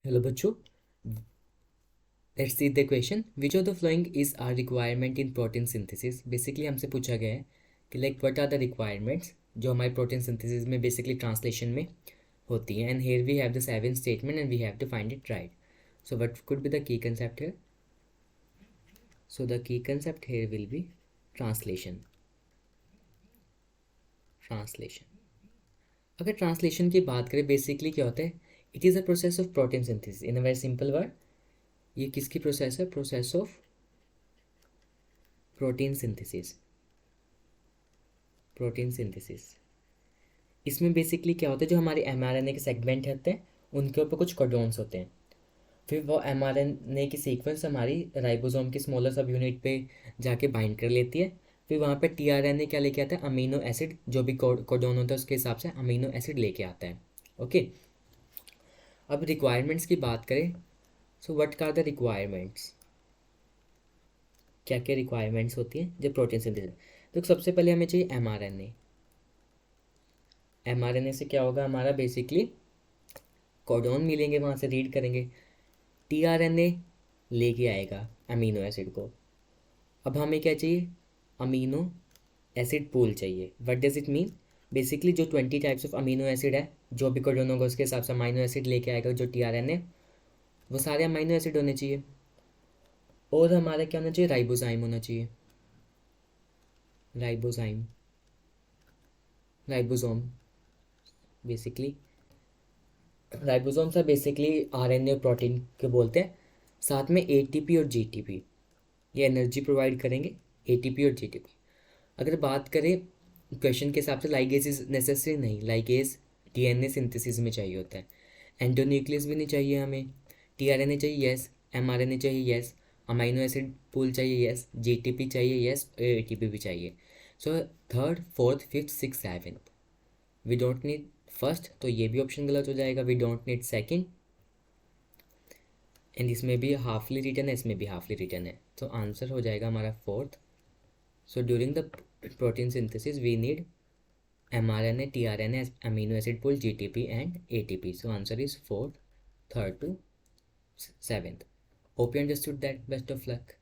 Hello बच्चों, let's see the question which of the following is are requirement in protein synthesis. Basically हमसे पूछा गया है कि like what are the requirements जो हमारे प्रोटीन सिंथेसिस में बेसिकली ट्रांसलेशन में होती हैं। And here we have the 7 statement and we have to find it right. So what could be the key concept here? So the key concept here will be translation. Translation, अगर translation की बात करें basically क्या होता है? It is a process of protein synthesis in a very simple word. ये किसकी process है? Process of protein synthesis. Protein synthesis, इसमें बेसिकली क्या होता है, जो हमारे mRNA के सेगमेंट होते हैं उनके ऊपर कुछ कोडोन्स होते हैं। फिर वो mRNA की सीक्वेंस हमारी राइबोसोम की स्मॉलर सब यूनिट पे जाके बाइंड कर लेती है। फिर वहाँ पे tRNA क्या लेके आता है? अमीनो एसिड, जो भी कोडोन होता है उसके हिसाब से अमीनो एसिड लेके आता है। ओके, अब रिक्वायरमेंट्स की बात करें। So what are the requirements? क्या क्या रिक्वायरमेंट्स होती हैं जब प्रोटीन सिंथेसिस? तो सबसे पहले हमें चाहिए mRNA। mRNA से क्या होगा? हमारा बेसिकली कोडोन मिलेंगे, वहाँ से रीड करेंगे, tRNA लेके आएगा अमीनो एसिड को। अब हमें क्या चाहिए? अमीनो एसिड पूल चाहिए। What does it mean? Basically जो 20 टाइप्स ऑफ अमीनो एसिड है, जो भी कोडोन होगा उसके हिसाब से अमीनो एसिड लेके आएगा जो tRNA, वो सारे अमीनो एसिड होने चाहिए। और हमारा क्या होना चाहिए? राइबोजाइम होना चाहिए। Ribozyme, ribosome basically. राइबोसोम से बेसिकली आरएनए और प्रोटीन के बोलते हैं। साथ में एटीपी और जीटीपी, ये एनर्जी प्रोवाइड करेंगे, एटीपी और जीटीपी। अगर बात करें क्वेश्चन के हिसाब से, लाइगेज इज नेसेसरी नहीं, लाइगेज डीएनए सिंथेसिस में चाहिए होता है। एंडोन्यूक्लियस भी नहीं चाहिए हमें। टीआरएनए चाहिए, यस। एमआरएनए चाहिए, यस। अमाइनो एसिड पूल चाहिए, यस। जीटीपी चाहिए, यस। एटीपी भी चाहिए। So third, fourth, fifth, six, seventh we don't need first, तो ये भी ऑप्शन गलत हो जाएगा। We don't need second, and इसमें भी हाफली रिटर्न है, इसमें भी हाफली रिटर्न है, तो आंसर हो जाएगा हमारा fourth. So during the protein synthesis we need mRNA, tRNA, amino acid pool, GTP and ATP. So answer is fourth, third to seventh. Hope you understood that. Best of luck.